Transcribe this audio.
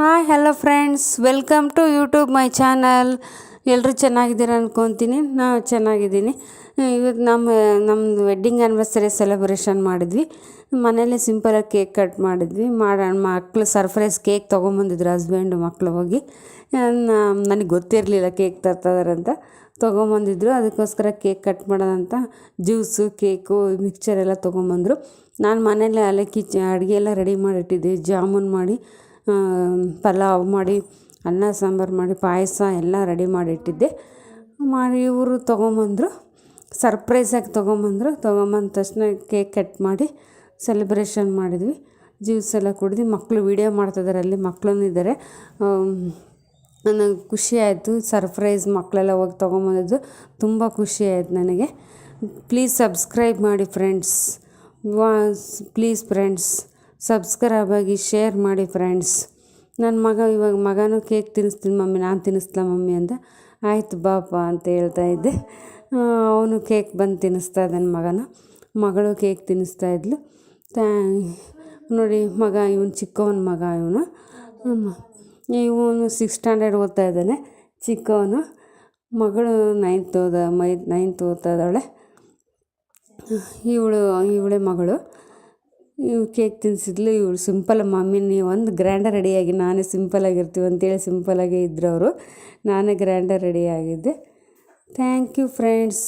Hi hello friends, welcome to YouTube my channel. ಎಲ್ಲರೂ ಚೆನ್ನಾಗಿದ್ದೀರ ಅಂದ್ಕೊತೀನಿ. ನಾನು ಚೆನ್ನಾಗಿದ್ದೀನಿ. ಇವತ್ತು ನಮ್ಮದು ವೆಡ್ಡಿಂಗ್ ಆ್ಯನಿವರ್ಸರಿ ಸೆಲೆಬ್ರೇಷನ್ ಮಾಡಿದ್ವಿ. ಮನೇಲಿ ಸಿಂಪಲಾಗಿ ಕೇಕ್ ಕಟ್ ಮಾಡಿದ್ವಿ. ಮಕ್ಕಳು ಸರ್ಪ್ರೈಸ್ ಕೇಕ್ ತೊಗೊಂಬಂದಿದ್ರು, ಹಸ್ಬೆಂಡು ಮಕ್ಕಳು ಹೋಗಿ. ನನಗೆ ಗೊತ್ತಿರಲಿಲ್ಲ ಕೇಕ್ ತರ್ತಿದಾರೆ ಅಂತ. ತೊಗೊಂಬಂದಿದ್ರು, ಅದಕ್ಕೋಸ್ಕರ ಕೇಕ್ ಕಟ್ ಮಾಡೋದಂತ ಜ್ಯೂಸು ಕೇಕು ಮಿಕ್ಚರ್ ಎಲ್ಲ ತೊಗೊಂಬಂದರು. ನಾನು ಮನೇಲಿ ಅಲ್ಲೇ ಅಡುಗೆ ಎಲ್ಲ ರೆಡಿ ಮಾಡಿಟ್ಟಿದ್ದೆ. ಜಾಮೂನ್ ಮಾಡಿ, ಪಲಾವ್ ಮಾಡಿ, ಅನ್ನ ಸಾಂಬಾರು ಮಾಡಿ, ಪಾಯಸ ಎಲ್ಲ ರೆಡಿ ಮಾಡಿಟ್ಟಿದ್ದೆ. ಇವರು ತೊಗೊಂಬಂದರು, ಸರ್ಪ್ರೈಸಾಗಿ ತೊಗೊಂಬಂದ ತಕ್ಷಣ ಕೇಕ್ ಕಟ್ ಮಾಡಿ ಸೆಲೆಬ್ರೇಷನ್ ಮಾಡಿದ್ವಿ. ಜ್ಯೂಸ್ ಎಲ್ಲ ಕುಡಿದು ಮಕ್ಕಳು ವೀಡಿಯೋ ಮಾಡ್ತಿದ್ದಾರೆ, ಅಲ್ಲಿ ಮಕ್ಕಳೂ ಇದ್ದಾರೆ. ನನಗೆ ಖುಷಿ ಆಯಿತು. ಸರ್ಪ್ರೈಸ್ ಮಕ್ಕಳೆಲ್ಲ ಹೋಗಿ ತೊಗೊಂಬಂದಿದ್ದು ತುಂಬ ಖುಷಿ ಆಯಿತು ನನಗೆ. ಪ್ಲೀಸ್ ಸಬ್ಸ್ಕ್ರೈಬ್ ಮಾಡಿ ಫ್ರೆಂಡ್ಸ್. ಪ್ಲೀಸ್ ಫ್ರೆಂಡ್ಸ್ ಸಬ್ಸ್ಕ್ರೈಬ್ ಆಗಿ ಶೇರ್ ಮಾಡಿ ಫ್ರೆಂಡ್ಸ್. ನನ್ನ ಮಗನೂ ಕೇಕ್ ತಿನ್ನಿಸ್ತೀನಿ ಮಮ್ಮಿ, ನಾನು ತಿನ್ನಿಸ್ಲಾ ಮಮ್ಮಿ ಅಂದ. ಆಯಿತು ಬಾಪ ಅಂತ ಹೇಳ್ತಾಯಿದ್ದೆ. ಅವನು ಕೇಕ್ ಬಂದು ತಿನ್ನಿಸ್ತಾ ಇದ್ದಾನೆ ಮಗನ. ಮಗಳು ಕೇಕ್ ತಿನ್ನಿಸ್ತಾ ಇದ್ಲು. ನೋಡಿ ಇವನು ಚಿಕ್ಕವನ ಮಗ. ಇವನು 6th ಸ್ಟ್ಯಾಂಡರ್ಡ್ ಓದ್ತಾ ಇದ್ದಾನೆ ಚಿಕ್ಕವನು. ಮಗಳು 9th ಓದ್ತಾ ಇದ್ದಾಳೆ. ಇವಳೇ ಮಗಳು. ಕೇಕ್ ತಿನ್ನಿಸಿದ್ಲು. ಇವಳು ಸಿಂಪಲ್, ಮಮ್ಮಿ ನೀವು ಒಂದು ಗ್ರ್ಯಾಂಡಾಗಿ ರೆಡಿಯಾಗಿ, ನಾನೇ ಸಿಂಪಲಾಗಿರ್ತೀವಿ ಅಂತೇಳಿ ಸಿಂಪಲಾಗೇ ಇದ್ದರು ಅವರು. ನಾನೇ ಗ್ರ್ಯಾಂಡಾಗಿ ರೆಡಿಯಾಗಿದ್ದೆ. Thank you friends.